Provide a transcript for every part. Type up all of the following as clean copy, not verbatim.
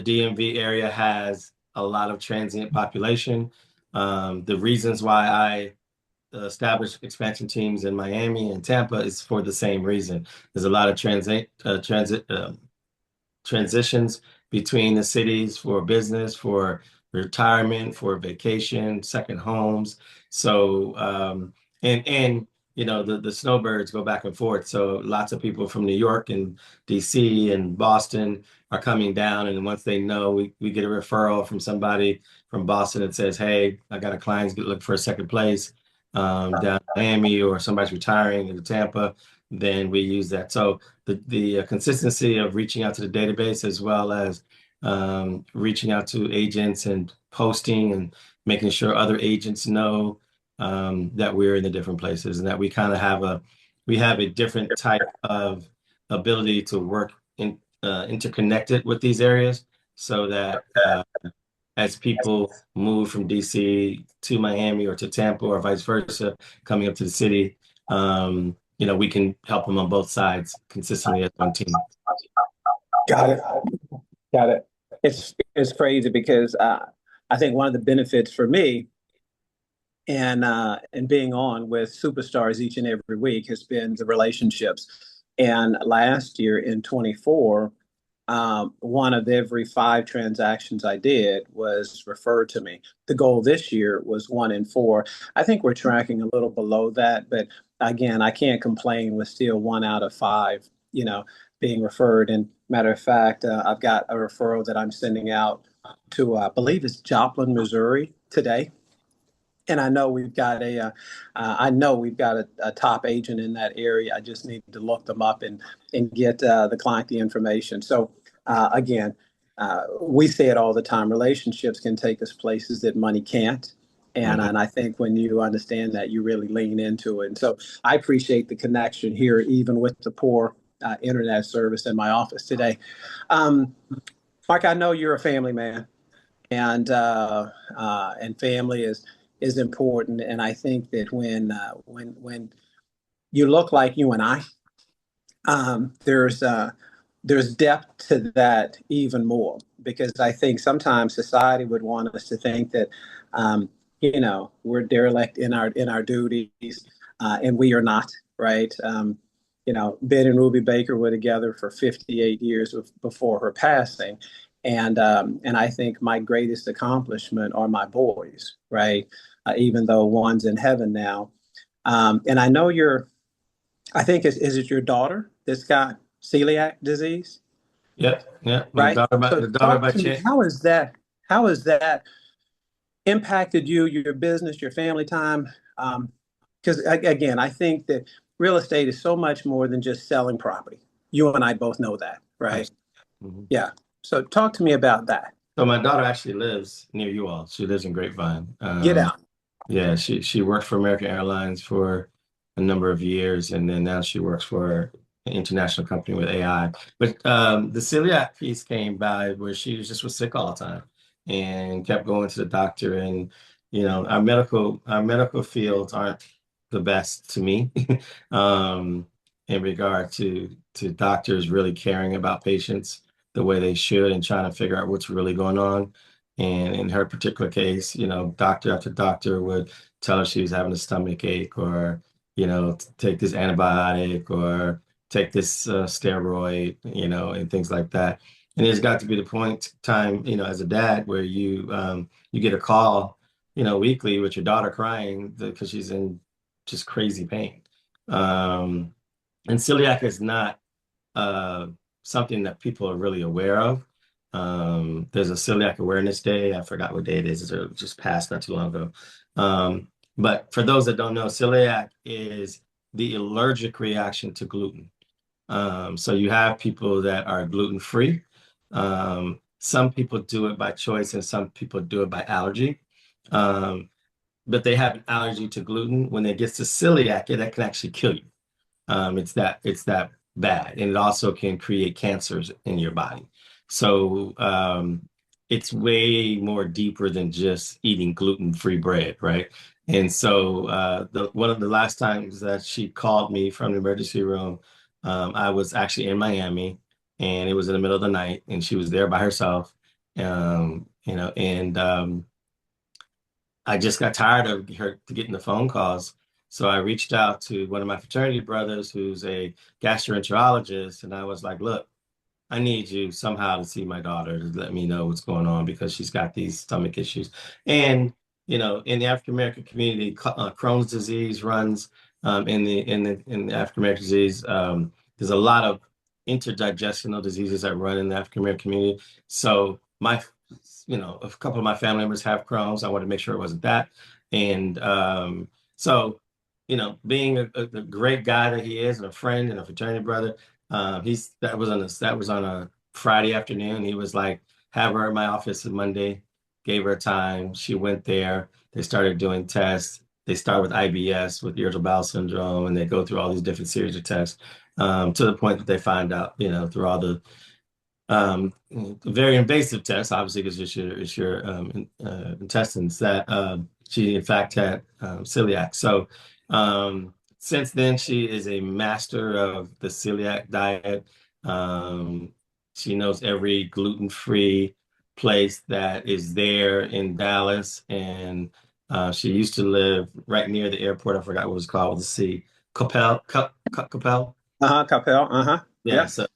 the DMV area has a lot of transient population. The reasons why I established expansion teams in Miami and Tampa is for the same reason. There's a lot of transitions between the cities for business, for retirement, for vacation, second homes. So, and you know, the snowbirds go back and forth. So lots of people from New York and DC and Boston are coming down. And once they know, we get a referral from somebody from Boston that says, hey, I got a client looking for a second place down in Miami, or somebody's retiring in Tampa, then we use that. So the consistency of reaching out to the database, as well as reaching out to agents and posting and making sure other agents know that we're in the different places, and that we kind of have a different type of ability to work interconnected with these areas, so that as people move from DC to Miami or to Tampa or vice versa, coming up to the city, you know, we can help them on both sides consistently as one team. Got it. Got it. It's crazy because I think one of the benefits for me and being on with superstars each and every week has been the relationships. And last year in 24, one of every five transactions I did was referred to me. The goal this year was one in four. I think we're tracking a little below that, but again, I can't complain with still one out of five, being referred. And matter of fact, I've got a referral that I'm sending out to, I believe it's Joplin, Missouri today. And I know we've got a top agent in that area. I just need to look them up and get the client the information. So again, we say it all the time: relationships can take us places that money can't. And I think when you understand that, you really lean into it. And so I appreciate the connection here, even with the poor internet service in my office today. Mark, I know you're a family man, and family is important. And I think that when you look like you and I, there's depth to that even more, because I think sometimes society would want us to think that we're derelict in our duties, and we are not, right? Ben and Ruby Baker were together for 58 years before her passing. And I think my greatest accomplishment are my boys, right? Even though one's in heaven now. And I know I think, is it your daughter that's got celiac disease? Yeah, yeah. Right. So The daughter talk by to me, chance. how has that impacted you, your business, your family time? Because again, I think that real estate is so much more than just selling property. You and I both know that, right? Mhm. Yeah. So talk to me about that. So my daughter actually lives near you all. She lives in Grapevine. Get out. Yeah, she worked for American Airlines for a number of years, and then now she works for an international company with AI. But the celiac piece came by where she was sick all the time and kept going to the doctor. And our medical fields aren't the best to me, um, in regard to doctors really caring about patients the way they should and trying to figure out what's really going on. And in her particular case, doctor after doctor would tell her she was having a stomach ache, or, take this antibiotic, or take this steroid, and things like that. And it's got to be the point time, as a dad, where you get a call, weekly with your daughter crying because she's in just crazy pain. Um, and celiac is not uh, something that people are really aware of. There's a Celiac Awareness Day. I forgot what day it is. It just passed not too long ago. But for those that don't know, celiac is the allergic reaction to gluten. So you have people that are gluten free. Some people do it by choice, and some people do it by allergy. Um, but they have an allergy to gluten. When it gets to celiac, that can actually kill you. It's that bad, and it also can create cancers in your body. So it's way more deeper than just eating gluten-free bread, right? And so one of the last times that she called me from the emergency room, I was actually in Miami, and it was in the middle of the night, and she was there by herself. And I just got tired of her getting the phone calls. So I reached out to one of my fraternity brothers who's a gastroenterologist, and I was like, look, I need you somehow to see my daughter to let me know what's going on because she's got these stomach issues. And, in the African American community, Crohn's disease runs in the African American disease. There's a lot of interdigestional diseases that run in the African American community. So a couple of my family members have Crohn's. I wanted to make sure it wasn't that. And so, being a great guy that he is, and a friend and a fraternity brother, that was on a Friday afternoon. He was like, have her in my office on Monday, gave her time. She went there. They started doing tests. They start with IBS, with irritable bowel syndrome, and they go through all these different series of tests, to the point that they find out, through all the very invasive test, obviously, because it's your intestines, that she in fact had celiac. So since then, she is a master of the celiac diet. Um, she knows every gluten-free place that is there in Dallas, and she used to live right near the airport. I forgot what it was called with the C. Coppell. Capel. Uh-huh. Yeah, Yeah. so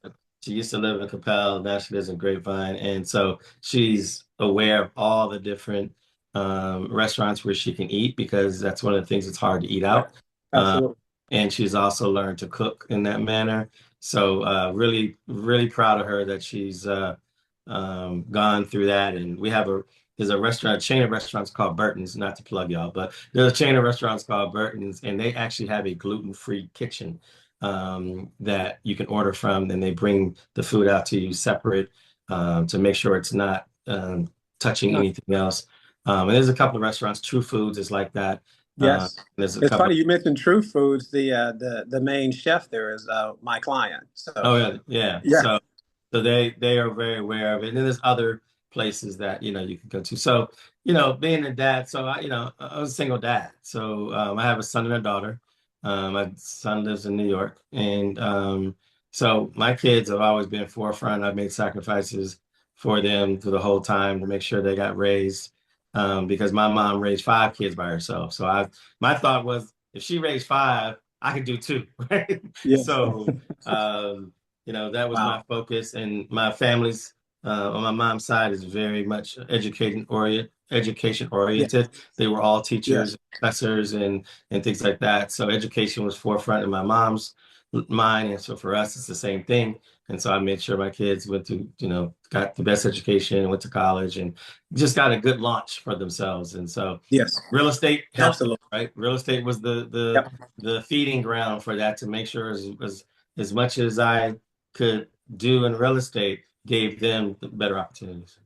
she used to live in Capel, now she lives in Grapevine, and so she's aware of all the different restaurants where she can eat because that's one of the things that's hard to eat Right. out. Um, Absolutely. and she's also learned to cook in that manner. So really, really proud of her that she's gone through that. And there's a restaurant, a chain of restaurants called Burton's, not to plug y'all, but there's a chain of restaurants called Burton's, and they actually have a gluten-free kitchen that you can order from. Then they bring the food out to you separate to make sure it's not touching Uh, anything else. And there's a couple of restaurants. True Foods is like that. yes. There's a It's couple. funny you mentioned True Foods. The main chef there is my client. So Oh yeah, yeah. yeah. So they are very aware of it. And then there's other places that you can go to. So being a dad, so I was a single dad. So I have a son and a daughter. My son lives in New York, and so my kids have always been forefront. I've made sacrifices for them through the whole time to make sure they got raised. Because my mom raised five kids by herself. So my thought was if she raised five, I could do two, right? Yes. So that was my Wow. focus, and my family's on my mom's side is very much education Yes. oriented. They were all Yes. teachers, professors, and things like that. So education was forefront in my mom's mind, and so for us, it's the same thing. And so I made sure my kids went to, got the best education, went to college, and just got a good launch for themselves. And so Yes. real estate helped them, Absolutely. right? Real estate was Yep. the feeding ground for that to make sure as much as I could do in real estate gave them better opportunities.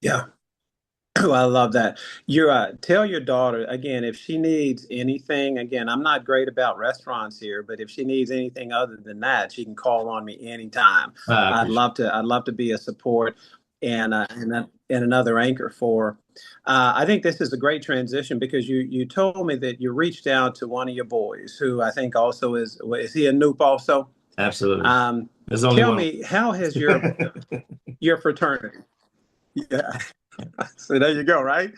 Yeah. Well, I love that. You tell your daughter again if she needs anything. Again, I'm not great about restaurants here, but if she needs anything other than that, she can call on me anytime. I appreciate I'd love to be a support and another anchor for. I think this is a great transition because you told me that you reached out to one of your boys who I think also is he a Noop also? it. Absolutely. Um, There's only Tell one. me how has your fraternity? Yeah. So there you go, right?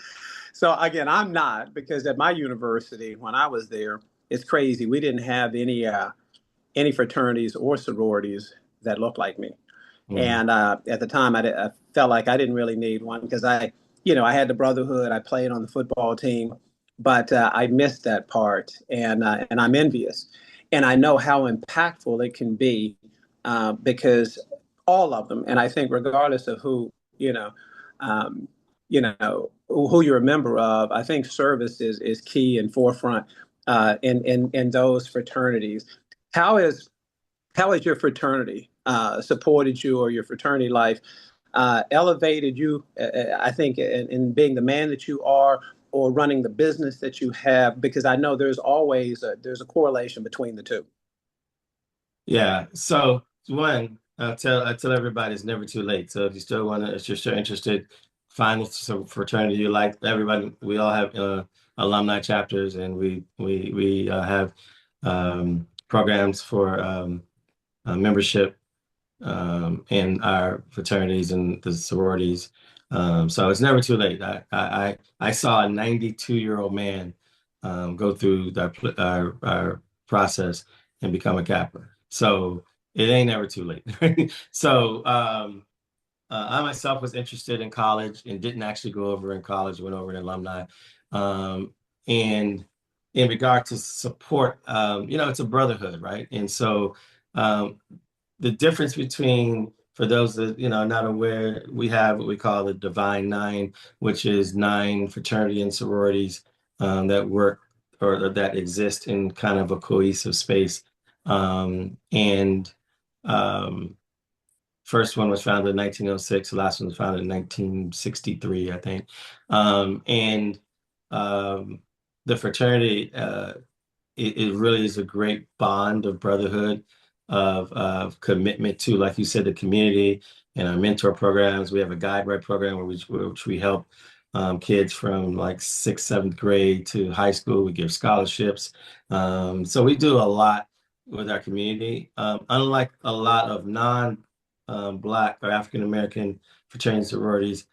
So again, I'm not because at my university when I was there, it's crazy. We didn't have any fraternities or sororities that looked like me. Mhm. And at the time, I felt like I didn't really need one because I had the brotherhood. I played on the football team, but I missed that part, and I'm envious. And I know how impactful it can be because all of them, and I think regardless of um, who you're a member of, I think service is key and forefront in those fraternities. How is how has your fraternity supported you or your fraternity life elevated you, I think, in being the man that you are or running the business that you have? Because I know there's a correlation between the two. Yeah. So one, I tell everybody it's never too late. So if you still want to, if you're still interested, find some fraternity you like. Everybody, we all have alumni chapters, and we have programs for membership in our fraternities and the sororities. So it's never too late. I saw a 92-year-old man go through our process and become a Kappa. So it ain't never too late. So I myself was interested in college and didn't actually go over in college, went over in alumni. And in regard to support, it's a brotherhood, right? And so um, the difference between, for those that, not aware, we have what we call the Divine Nine, which is nine fraternity and sororities that work or that exist in kind of a cohesive space. And um, First one was founded in 1906. The last one was founded in 1963, I think. And um, the fraternity, it really is a great bond of brotherhood, of commitment to, like you said, the community and our mentor programs. We have a guide right program which we help kids from like sixth, seventh grade to high school. We give scholarships. So we do a lot with our community. Unlike a lot of non Black or African American fraternities and sororities,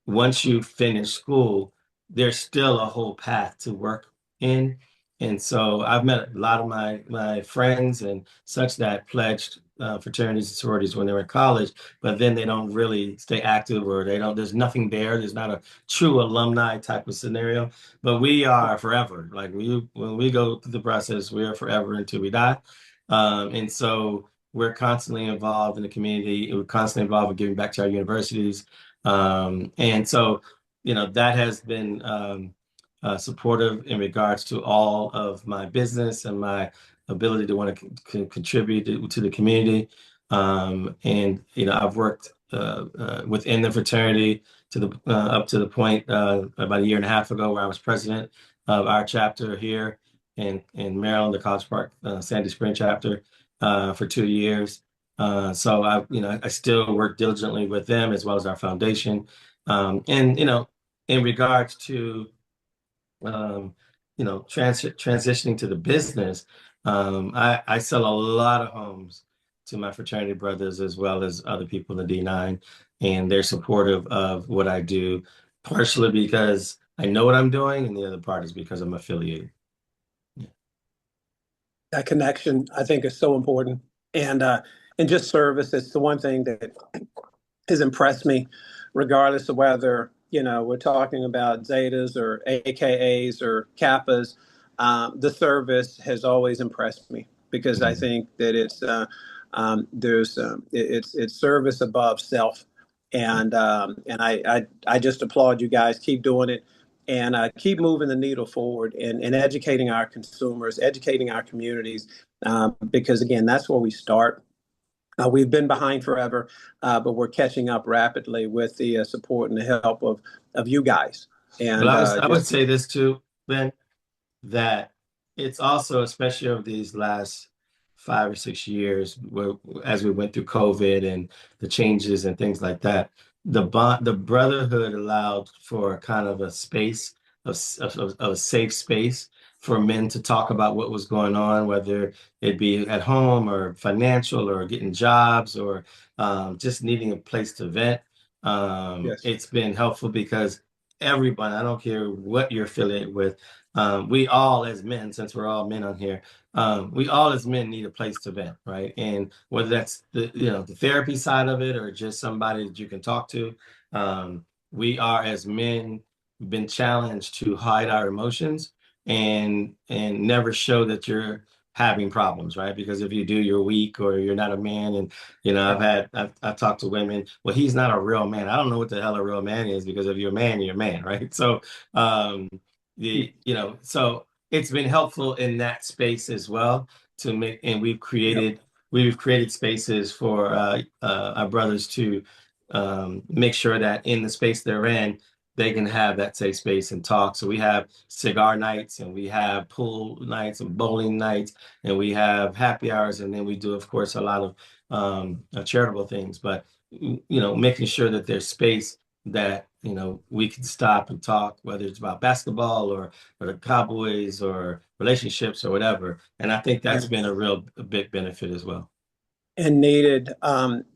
once you finish school, there's still a whole path to work in. And so I've met a lot of my friends and such that pledged fraternities and sororities when they were in college, but then they don't really stay active, or they don't, there's nothing there. There's not a true alumni type of scenario, but we are forever. Like when we go through the process, we are forever until we die. And so we're constantly involved in the community. We're constantly involved in giving back to our universities. And so, that has been supportive in regards to all of my business and my ability to want to contribute to the community. I've worked within the fraternity up to the point about a year and a half ago where I was president of our chapter here in Maryland, the College Park Sandy Spring chapter, for 2 years. So I still work diligently with them as well as our foundation. In regards to, transitioning to the business, I sell a lot of homes to my fraternity brothers as well as other people in the D9, and they're supportive of what I do, partially because I know what I'm doing, and the other part is because I'm affiliated. That connection, I think, is so important. And just service, it's the one thing that has impressed me, regardless of whether, we're talking about Zetas or AKAs or Kappas. The service has always impressed me because I Mhm. think that it's service above self. And I just applaud you guys. Keep doing it, and keep moving the needle forward, and educating our consumers, educating our communities, because again, that's where we start. We've been behind forever, but we're catching up rapidly with the support and the help of you guys. Well, And I would just say this too, Ben, that it's also, especially over these last 5 or 6 years, as we went through COVID and the changes and things like that, the brotherhood allowed for kind of a space of a safe space for men to talk about what was going on, whether it be at home or financial or getting jobs or just needing a place to vent. yes, It's been helpful because everyone, I don't care what you're affiliated with, we all as men, since we're all men on here, we all as men need a place to vent, right? And whether that's the therapy side of it or just somebody that you can talk to, we are as men been challenged to hide our emotions and never show that you're having problems, right? Because if you do, you're weak or you're not a man. And yeah, I've talked to women. Well, he's not a real man. I don't know what the hell a real man is, because if you're a man, you're a man, right? So um, so it's been helpful in that space as well to make, and yep, we've created spaces for our brothers to make sure that in the space they're in, they can have that safe space and talk. So we have cigar nights, and we have pool nights and bowling nights, and we have happy hours, and then we do, of course, a lot of charitable things. But making sure that there's space that we can stop and talk, whether it's about basketball or the Cowboys or relationships or whatever. And I think that's yeah. been a big benefit as well. and needed,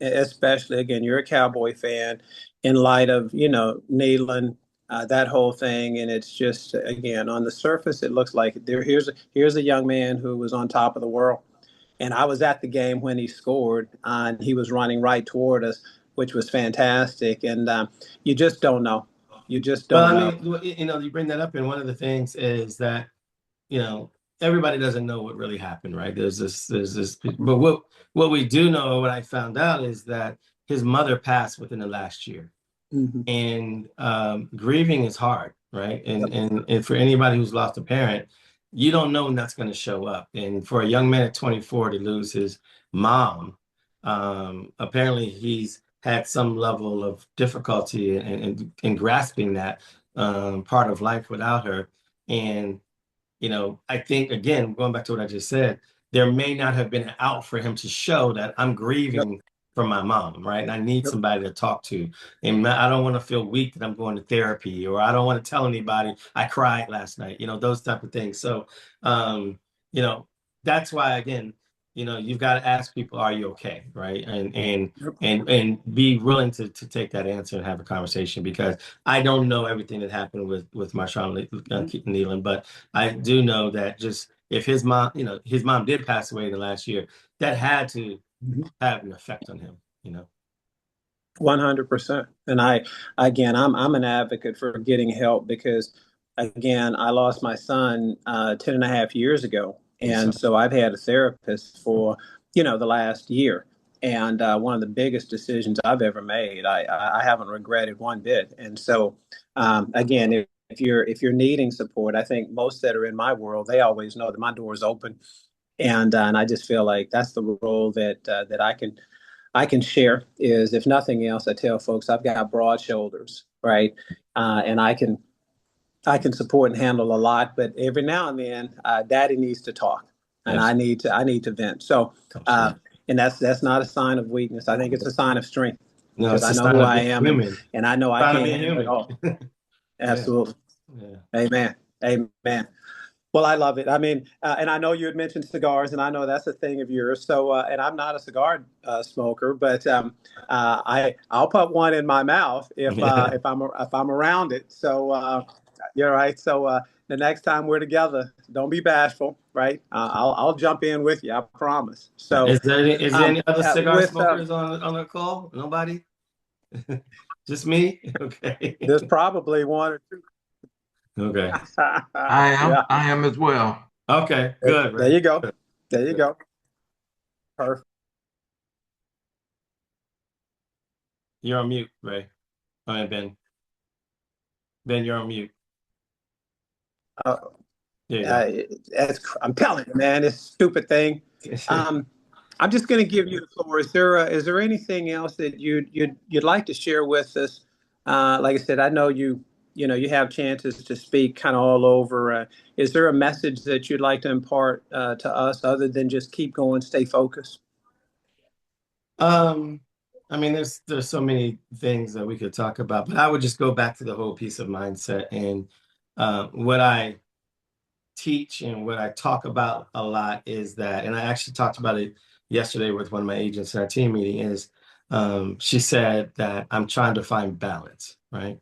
especially again, you're a Cowboy fan, in light of, Neyland, that whole thing. And it's just, again, on the surface, it looks like here's a young man who was on top of the world. And I was at the game when he scored, and he was running right toward us, which was fantastic. And you just don't know. You just Well, don't I know. mean, you bring that up, and one of the things is that, you know, everybody doesn't know what really happened, right? But what we do know, what I found out is that his mother passed within the last year. Mhm. And grieving is hard, right? Yep. And for anybody who's lost a parent, you don't know when that's going to show up. And for a young man at 24 to lose his mom, apparently he's had some level of difficulty in grasping that part of life without her. And I think, again, going back to what I just said, there may not have been an out for him to show that I'm Yep. grieving for my mom, right? And I need Yep. somebody to talk to. And I don't want to feel weak that I'm going to therapy, or I don't want to tell anybody I cried last night, those type of things. So, um, you know, that's why, again, you've got to ask people, are you okay? Right. Yep. And be willing to take that answer and have a conversation, because I don't know everything that happened with Marshawn Mhm. Nealon, but I do know that just if his mom did pass away in the last year, that had to Mhm. have an effect on him. 100%. And again, I'm an advocate for getting help because, again, I lost my son 10 and a half years ago. Yes, And sir. so I've had a therapist for, the last year. And one of the biggest decisions I've ever made, I haven't regretted one bit. And so, again, if you're needing support, I think most that are in my world, they always know that my door is open. And I just feel like that's the role that I can share is, if nothing else, I tell folks I've got broad shoulders, right? And I can support and handle a lot, but every now and then, Daddy needs to talk, and I Absolutely. need to I need to vent. So, uh, Absolutely. and that's not a sign of weakness. I think it's a sign of strength No, because it's I a know sign who of I being am, and human. and I know I Sign of can't being handle it human. all. Yeah. Absolutely, Yeah. amen, amen. Well, I love it. I mean, and I know you had mentioned cigars, and I know that's a thing of yours. So, and I'm not a cigar smoker, but I'll put one in my mouth if Yeah. if I'm around it. So, you're right. So, the next time we're together, don't be bashful, right? I'll jump in with you. I promise. So, Is there any other cigar with smokers on the call? Nobody? Just me? Okay. there's probably one or two. Okay. Yeah. I am as well. Okay. There, Good, there Ray. you go. Good. There you Good. go. Perfect. You're on mute, Ray. All right, Ben. Ben, you're on mute. Uh, There you Uh, go. I'm telling you, man, it's a stupid thing. Um, I'm just going to give you the floor. Is there anything else that you'd like to share with us? Like I said, I know you have chances to speak kind of all over. Is there a message that you'd like to impart to us other than just keep going, stay focused? Um, I mean, there's so many things that we could talk about, but I would just go back to the whole piece of mindset. And what I teach and what I talk about a lot is that, and I actually talked about it yesterday with one of my agents in our team meeting, is she said that I'm trying to find balance, right?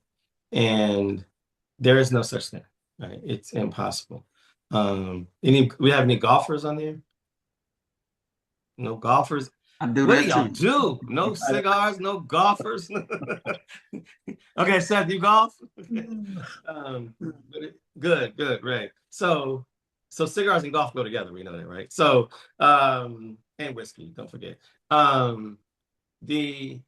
And there is no such thing, right? It's impossible. We have any golfers on there? No golfers. I do What do that y'all too. do? No cigars, no golfers. Okay, Seth, you golf? Okay. Good, good, right. So cigars and golf go together. We know that, right? So, and whiskey, don't forget. Um, the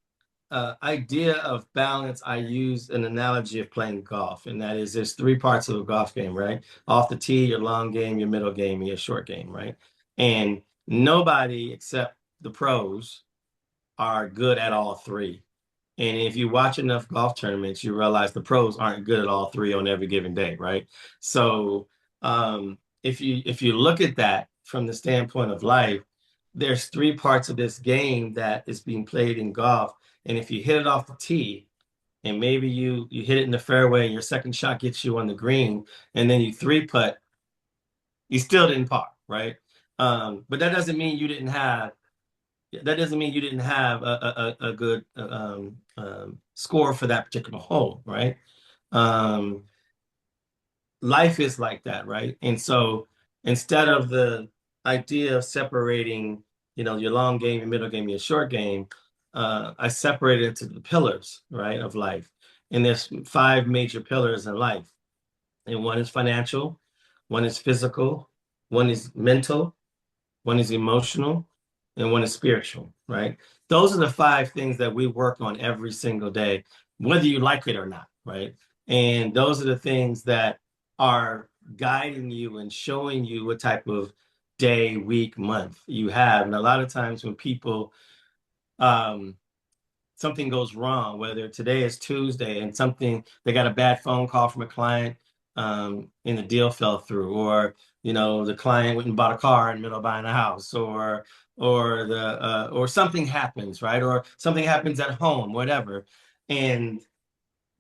idea of balance, I use an analogy of playing golf, and that is there's three parts of a golf game, right? Off the tee, your long game, your middle game, and your short game, right? And nobody except the pros are good at all three. And if you watch enough golf tournaments, you realize the pros aren't good at all three on every given day, right? So if you look at that from the standpoint of life, there's three parts of this game that is being played in golf. And if you hit it off the tee, and maybe you hit it in the fairway, and your second shot gets you on the green, and then you three putt, you still didn't par, right? But that doesn't mean you didn't have that doesn't mean you didn't have a good score for that particular hole, right? Um, Life is like that, right? And so instead of the idea of separating, your long game, your middle game, your short game, I separated it into the pillars, right, of life. And there's five major pillars in life. And one is financial, one is physical, one is mental, one is emotional, and one is spiritual, right? Those are the five things that we work on every single day, whether you like it or not, right? And those are the things that are guiding you and showing you what type of day, week, month you have. And a lot of times when people um, something goes wrong, whether today is Tuesday and they got a bad phone call from a client, and the deal fell through, or the client went and bought a car in the middle of buying a house, or something happens, right? Or something happens at home, whatever. And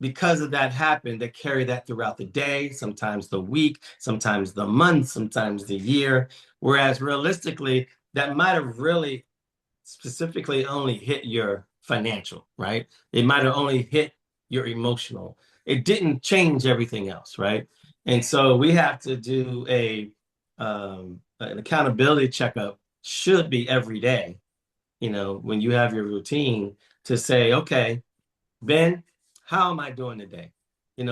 because of that happened, they carry that throughout the day, sometimes the week, sometimes the month, sometimes the year. Whereas realistically, that might have really specifically only hit your financial, right? It might have only hit your emotional. It didn't change everything else, right? And so we have to do an accountability checkup, should be every day, when you have your routine, to say, okay, Ben, how am I doing today?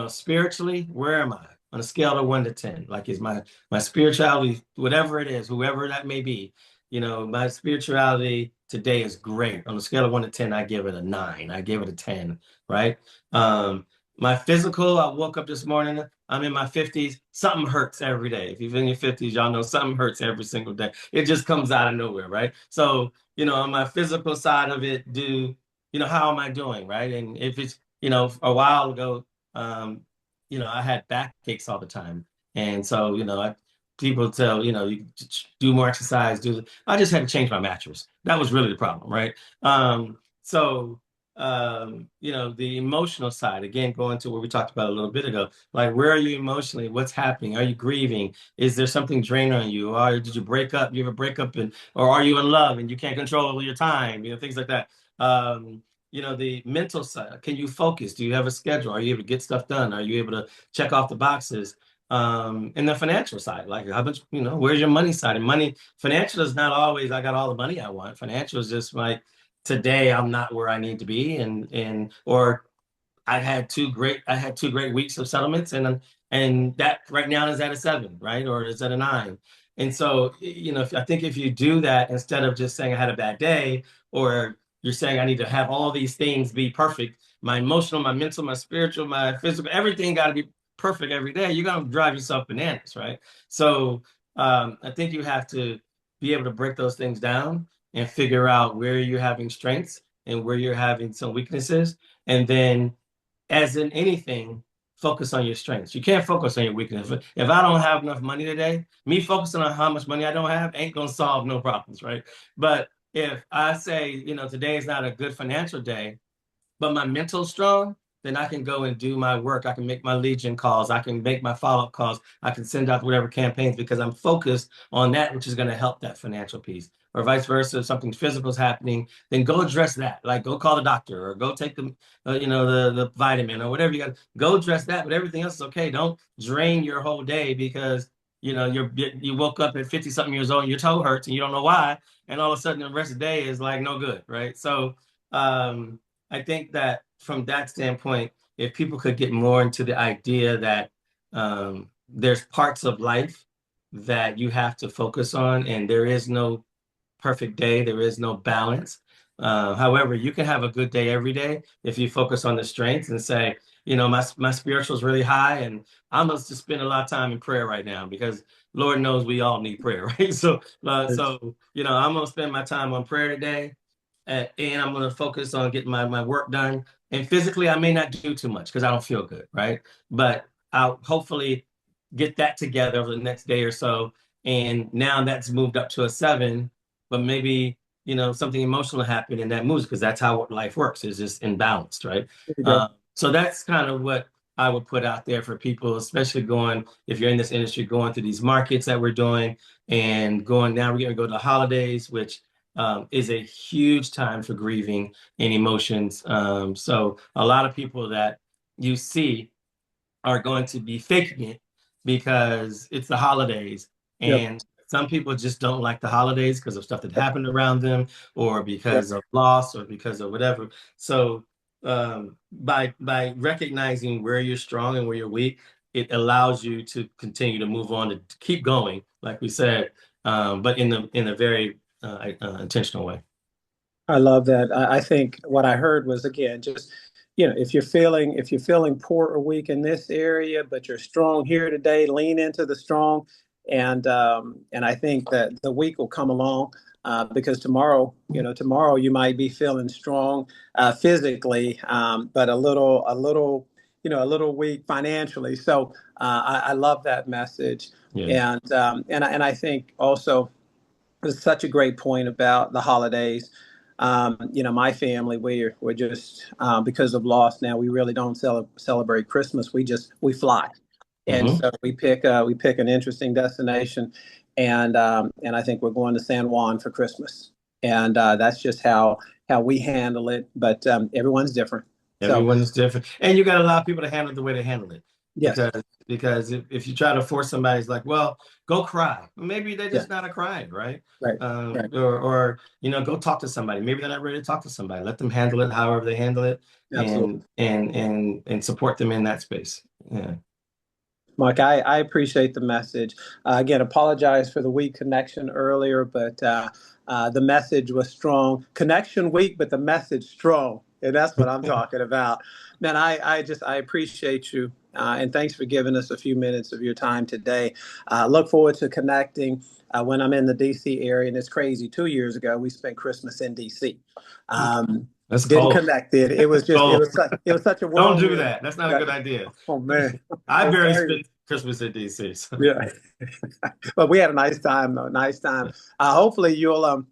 Spiritually, where am I on a scale of 1 to 10? Like, is my spirituality, whatever it is, whoever that may be, my spirituality today is great. On a scale of 1 to 10, I give it a 9. I give it a 10, right? Um, my physical, I woke up this morning, I'm in my 50s. Something hurts every day. If you're in your 50s, y'all know something hurts every single day. It just comes out of nowhere, right? So, on my physical side of it, how am I doing, right? And if it's, a while ago, I had backaches all the time. And so, people tell, you do more exercise, I just had to change my mattress. That was really the problem, right? So, the emotional side, again, going to what we talked about a little bit ago, like, where are you emotionally? What's happening? Are you grieving? Is there something draining on you? Or did you break up? You have a breakup, or are you in love and you can't control your time? Things like that. Um, the mental side. Can you focus? Do you have a schedule? Are you able to get stuff done? Are you able to check off the boxes? And the financial side, like, how much, where's your money side? And financial is not always, I got all the money I want. Financial is just like, today I'm not where I need to be, or I had two great weeks of settlements, and that right now is at a 7, right? Or it's at a 9. And so, I think if you do that, instead of just saying I had a bad day, or you're saying I need to have all these things be perfect, my emotional, my mental, my spiritual, my physical, everything got to be perfect every day, you're going to drive yourself bananas, right? So, I think you have to be able to break those things down and figure out where you're having strengths and where you're having some weaknesses. And then, as in anything, focus on your strengths. You can't focus on your weakness. If I don't have enough money today, me focusing on how much money I don't have ain't gonna solve no problems, right? But if I say, today is not a good financial day, but my mental's strong, then I can go and do my work. I can make my legion calls. I can make my follow-up calls. I can send out whatever campaigns, because I'm focused on that, which is going to help that financial piece. Or vice versa, if something physical is happening, then go address that. Like, go call the doctor, or go take the vitamin, or whatever you got. Go address that, but everything else is okay. Don't drain your whole day because you woke up at 50 something years old and your toe hurts and you don't know why, and all of a sudden the rest of the day is like no good, right? So. I think that from that standpoint, if people could get more into the idea that there's parts of life that you have to focus on, and there is no perfect day, there is no balance. However, you can have a good day every day if you focus on the strengths and say, my spiritual is really high, and I'm going to spend a lot of time in prayer right now, because Lord knows we all need prayer, right? So I'm going to spend my time on prayer today, and I'm going to focus on getting my work done. And physically, I may not do too much because I don't feel good, right? But I'll hopefully get that together over the next day or so. And now that's moved up to a 7, but maybe, something emotional happened and that moves, because that's how life works. It's just imbalanced, right? There you go. So that's kind of what I would put out there for people, especially if you're in this industry, going through these markets that we're doing, and going now, we're going to go to the holidays, which is a huge time for grieving and emotions. So a lot of people that you see are going to be faking it because it's the holidays. Yep. And some people just don't like the holidays because of stuff that Yep. happened around them or Yep. because of loss or because of whatever. So by recognizing where you're strong and where you're weak, it allows you to continue to move on, to keep going, like we said, but in a very intentional way. I love that. I think what I heard was again, just if you're feeling poor or weak in this area, but you're strong here today, lean into the strong, and I think that the weak will come along because tomorrow you might be feeling strong physically, but a little weak financially. So I love that message, Yeah. and I think also. It's such a great point about the holidays. My family, we're just because of loss now, we really don't celebrate Christmas. We fly, and Hmm. so we pick an interesting destination, and I think we're going to San Juan for Christmas, and that's just how we handle it. But everyone's different. So Everyone's different, and you got to allow people to handle it the way they handle it. yes, Because if you try to force somebody, it's like, well, go cry. Maybe they're yeah, just not a crying, right? right, right, Or go talk to somebody. Maybe they're not ready to talk to somebody. Let them handle it however they handle it, absolutely. and support them in that space. Yeah. Mark, I appreciate the message. Again, apologize for the weak connection earlier, but the message was strong. Connection weak, but the message strong. And that's what I'm talking about. Man, I appreciate you. And thanks for giving us a few minutes of your time today. Look forward to connecting when I'm in the DC area. And it's crazy. 2 years ago, we spent Christmas in DC. Um, That's didn't cold. connect it. It was just, Cold. it was such a Don't do whirlwind. that. That's not a good idea. Oh man, I it's barely crazy. spent Christmas in DC. So Yeah, but we had a nice time though. Nice time. Hopefully you'll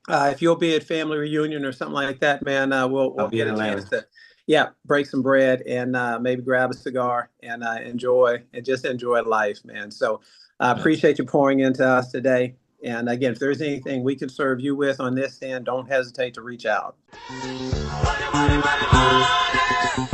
if you'll be at family reunion or something like that, man, I'll we'll be get in a chance Atlanta. to yeah break some bread and maybe grab a cigar and just enjoy life, man. So I Yeah. appreciate you pouring into us today. And again, if there's anything we can serve you with on this end, don't hesitate to reach out. Money, money, money, money.